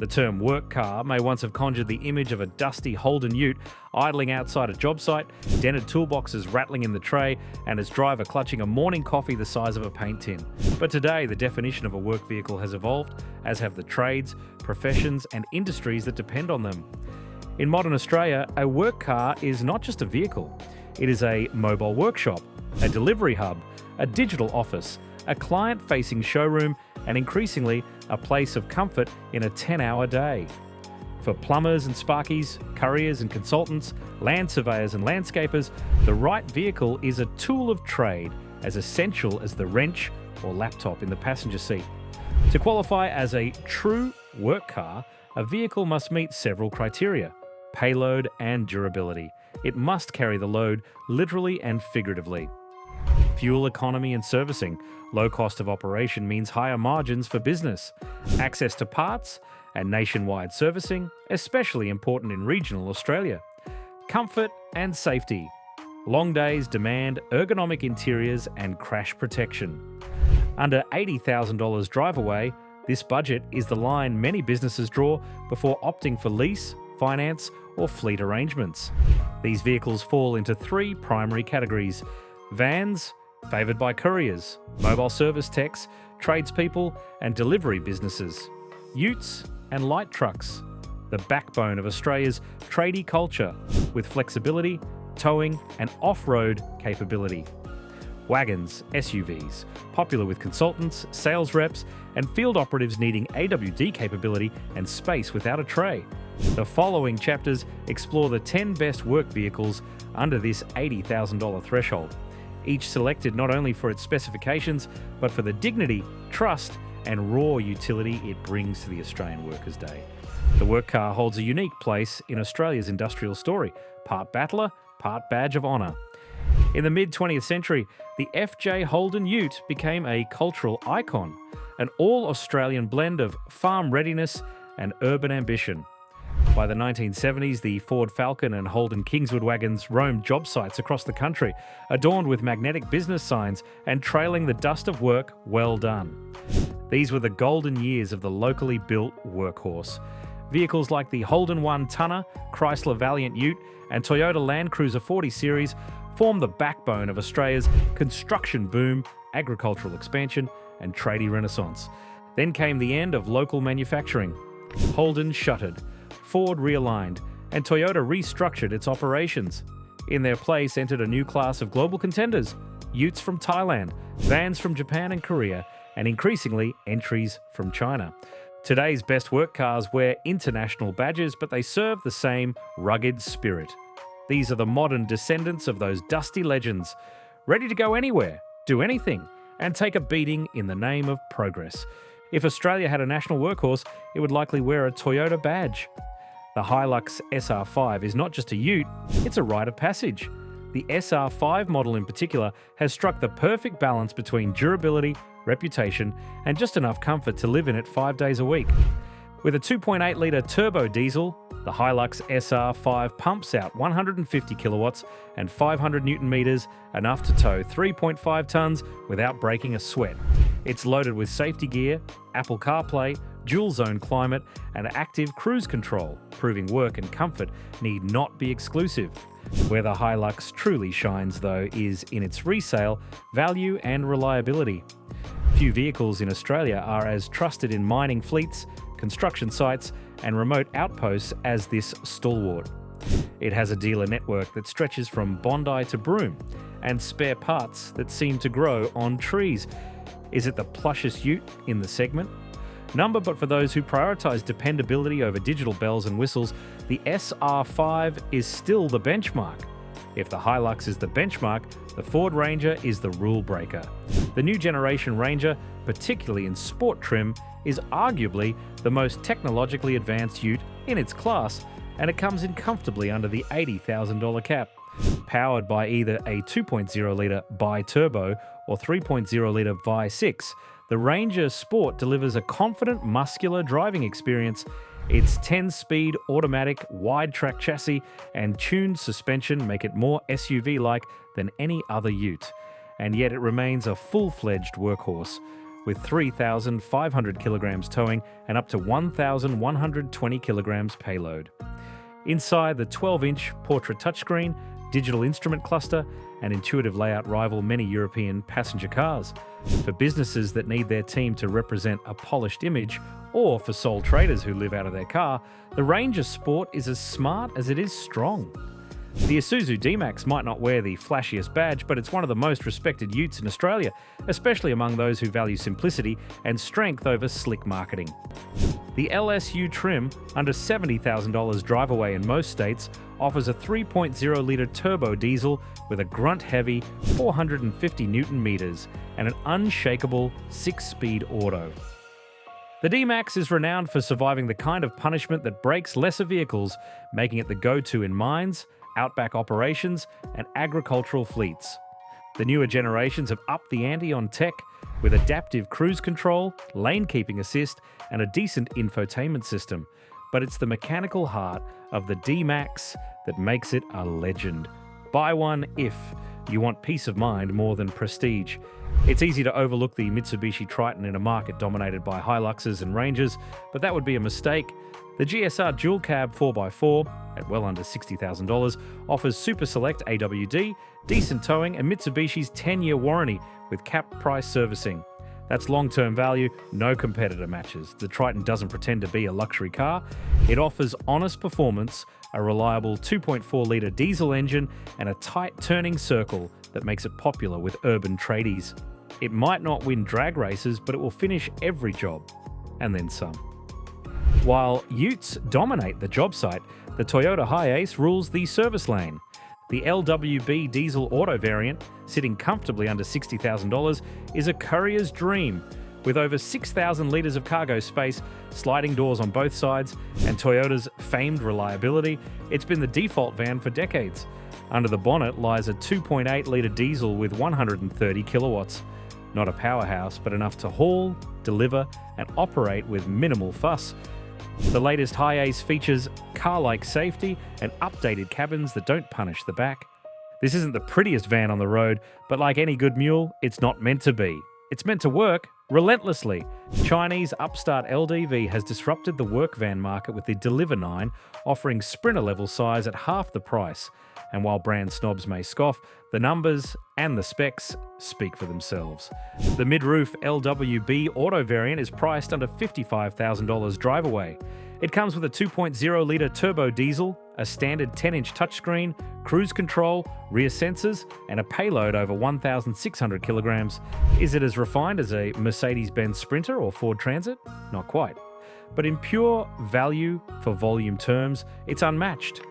The term work car may once have conjured the image of a dusty Holden ute idling outside a job site, dented toolboxes rattling in the tray, and its driver clutching a morning coffee the size of a paint tin. But today, the definition of a work vehicle has evolved, as have the trades, professions, and industries that depend on them. In modern Australia, a work car is not just a vehicle. It is a mobile workshop, a delivery hub, a digital office, a client-facing showroom, and increasingly, a place of comfort in a 10-hour day. For plumbers and sparkies, couriers and consultants, land surveyors and landscapers, the right vehicle is a tool of trade, as essential as the wrench or laptop in the passenger seat. To qualify as a true work car, a vehicle must meet several criteria: payload and durability. It must carry the load literally and figuratively. Fuel economy and servicing. Low cost of operation means higher margins for business. Access to parts and nationwide servicing, especially important in regional Australia. Comfort and safety. Long days demand ergonomic interiors and crash protection. Under $80,000 drive away, this budget is the line many businesses draw before opting for lease, finance, or fleet arrangements. These vehicles fall into three primary categories: vans, favoured by couriers, mobile service techs, tradespeople, and delivery businesses; utes and light trucks, the backbone of Australia's tradie culture, with flexibility, towing, and off-road capability; wagons, SUVs, popular with consultants, sales reps, and field operatives needing AWD capability and space without a tray. The following chapters explore the 10 best work vehicles under this $80,000 threshold, each selected not only for its specifications, but for the dignity, trust, and raw utility it brings to the Australian Workers' Day. The work car holds a unique place in Australia's industrial story, part battler, part badge of honour. In the mid-20th century, the FJ Holden Ute became a cultural icon, an all-Australian blend of farm readiness and urban ambition. By the 1970s, the Ford Falcon and Holden Kingswood wagons roamed job sites across the country, adorned with magnetic business signs and trailing the dust of work well done. These were the golden years of the locally built workhorse. Vehicles like the Holden 1-tonner, Chrysler Valiant Ute, and Toyota Land Cruiser 40 Series formed the backbone of Australia's construction boom, agricultural expansion, and tradie renaissance. Then came the end of local manufacturing. Holden shuttered, Ford realigned, and Toyota restructured its operations. In their place entered a new class of global contenders: utes from Thailand, vans from Japan and Korea, and increasingly entries from China. Today's best work cars wear international badges, but they serve the same rugged spirit. These are the modern descendants of those dusty legends, ready to go anywhere, do anything, and take a beating in the name of progress. If Australia had a national workhorse, it would likely wear a Toyota badge. The HiLux SR5 is not just a ute, it's a rite of passage. The SR5 model in particular has struck the perfect balance between durability, reputation, and just enough comfort to live in it 5 days a week. With a 2.8-litre turbo diesel, the HiLux SR5 pumps out 150 kilowatts and 500 newton meters, enough to tow 3.5 tonnes without breaking a sweat. It's loaded with safety gear, Apple CarPlay, dual-zone climate, and active cruise control, proving work and comfort need not be exclusive. Where the HiLux truly shines, though, is in its resale, value, and reliability. Few vehicles in Australia are as trusted in mining fleets, construction sites, and remote outposts as this stalwart. It has a dealer network that stretches from Bondi to Broome, and spare parts that seem to grow on trees. Is it the plushest ute in the segment? Number, but for those who prioritise dependability over digital bells and whistles, the SR5 is still the benchmark. If the HiLux is the benchmark, the Ford Ranger is the rule breaker. The new generation Ranger, particularly in sport trim, is arguably the most technologically advanced ute in its class, and it comes in comfortably under the $80,000 cap. Powered by either a 2.0-litre bi-turbo or 3.0-litre vi6, the Ranger Sport delivers a confident, muscular driving experience. Its 10-speed automatic wide-track chassis and tuned suspension make it more SUV-like than any other ute. And yet it remains a full-fledged workhorse. with 3,500 kilograms towing and up to 1,120 kilograms payload. Inside, the 12-inch portrait touchscreen, digital instrument cluster, and intuitive layout rival many European passenger cars. For businesses that need their team to represent a polished image, or for sole traders who live out of their car, the Ranger Sport is as smart as it is strong. The Isuzu DMax might not wear the flashiest badge, but it's one of the most respected utes in Australia, especially among those who value simplicity and strength over slick marketing. The LSU trim, under $70,000 drive away in most states, offers a 3.0-litre turbo diesel with a grunt-heavy 450 Newton meters and an unshakable 6-speed auto. The DMax is renowned for surviving the kind of punishment that breaks lesser vehicles, making it the go-to in mines, outback operations, and agricultural fleets. The newer generations have upped the ante on tech with adaptive cruise control, lane keeping assist, and a decent infotainment system. But it's the mechanical heart of the DMax that makes it a legend. Buy one if you want peace of mind more than prestige. It's easy to overlook the Mitsubishi Triton in a market dominated by HiLuxes and Rangers, but that would be a mistake. The GSR Dual Cab 4x4, at well under $60,000, offers super select AWD, decent towing, and Mitsubishi's 10-year warranty with capped price servicing. That's long-term value, no competitor matches. The Triton doesn't pretend to be a luxury car. It offers honest performance, a reliable 2.4-litre diesel engine, and a tight turning circle that makes it popular with urban tradies. It might not win drag races, but it will finish every job, and then some. While Utes dominate the job site, the Toyota HiAce rules the service lane. The LWB diesel auto variant, sitting comfortably under $60,000, is a courier's dream. With over 6,000 litres of cargo space, sliding doors on both sides, and Toyota's famed reliability, it's been the default van for decades. Under the bonnet lies a 2.8-litre diesel with 130 kilowatts. Not a powerhouse, but enough to haul, deliver, and operate with minimal fuss. The latest HiAce features car-like safety and updated cabins that don't punish the back. This isn't the prettiest van on the road, but like any good mule, it's not meant to be. It's meant to work relentlessly. Chinese Upstart LDV has disrupted the work van market with the Deliver 9, offering Sprinter-level size at half the price. And while brand snobs may scoff, the numbers and the specs speak for themselves. The mid-roof LWB auto variant is priced under $55,000 drive away. It comes with a 2.0-litre turbo diesel, a standard 10-inch touchscreen, cruise control, rear sensors, and a payload over 1,600 kilograms. Is it as refined as a Mercedes-Benz Sprinter or Ford Transit? Not quite. But in pure value for volume terms, it's unmatched.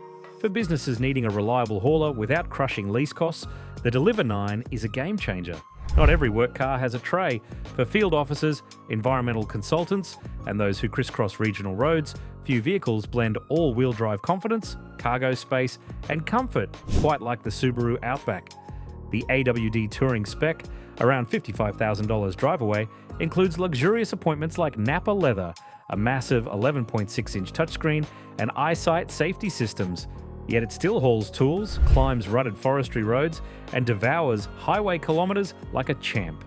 For businesses needing a reliable hauler without crushing lease costs, the Deliver 9 is a game changer. Not every work car has a tray. For field officers, environmental consultants, and those who crisscross regional roads, few vehicles blend all-wheel drive confidence, cargo space, and comfort, quite like the Subaru Outback. The AWD touring spec, around $55,000 drive away, includes luxurious appointments like Napa leather, a massive 11.6-inch touchscreen, and eyesight safety systems. Yet it still hauls tools, climbs rutted forestry roads, and devours highway kilometres like a champ.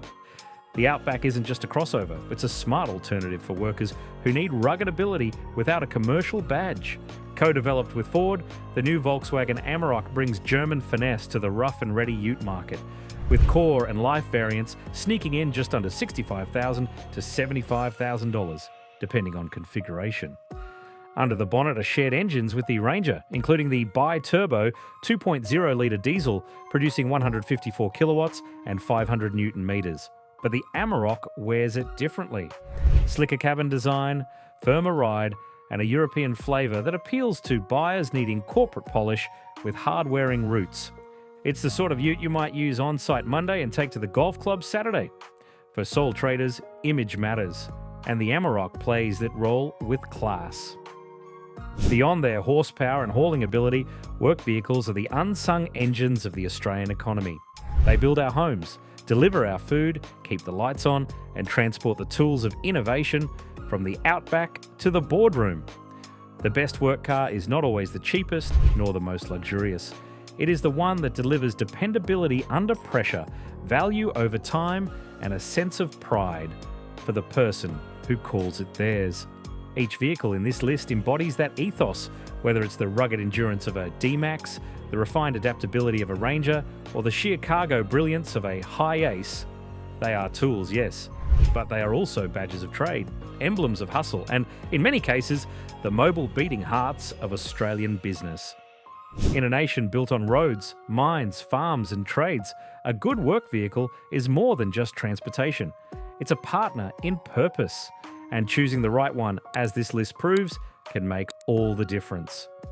The Outback isn't just a crossover, it's a smart alternative for workers who need rugged ability without a commercial badge. Co-developed with Ford, the new Volkswagen Amarok brings German finesse to the rough and ready ute market, with core and life variants sneaking in just under $65,000 to $75,000, depending on configuration. Under the bonnet are shared engines with the Ranger, including the bi-turbo 2.0-litre diesel, producing 154 kilowatts and 500 Newton meters. But the Amarok wears it differently. Slicker cabin design, firmer ride, and a European flavour that appeals to buyers needing corporate polish with hard-wearing roots. It's the sort of ute you might use on-site Monday and take to the golf club Saturday. For sole traders, image matters, and the Amarok plays that role with class. Beyond their horsepower and hauling ability, work vehicles are the unsung engines of the Australian economy. They build our homes, deliver our food, keep the lights on, and transport the tools of innovation from the Outback to the boardroom. The best work car is not always the cheapest nor the most luxurious. It is the one that delivers dependability under pressure, value over time, and a sense of pride. for the person who calls it theirs. Each vehicle in this list embodies that ethos, whether it's the rugged endurance of a DMax, the refined adaptability of a Ranger, or the sheer cargo brilliance of a HiAce. They are tools, yes, but they are also badges of trade, emblems of hustle, and in many cases, the mobile beating hearts of Australian business. In a nation built on roads, mines, farms, and trades, a good work vehicle is more than just transportation. It's a partner in purpose, and choosing the right one, as this list proves, can make all the difference.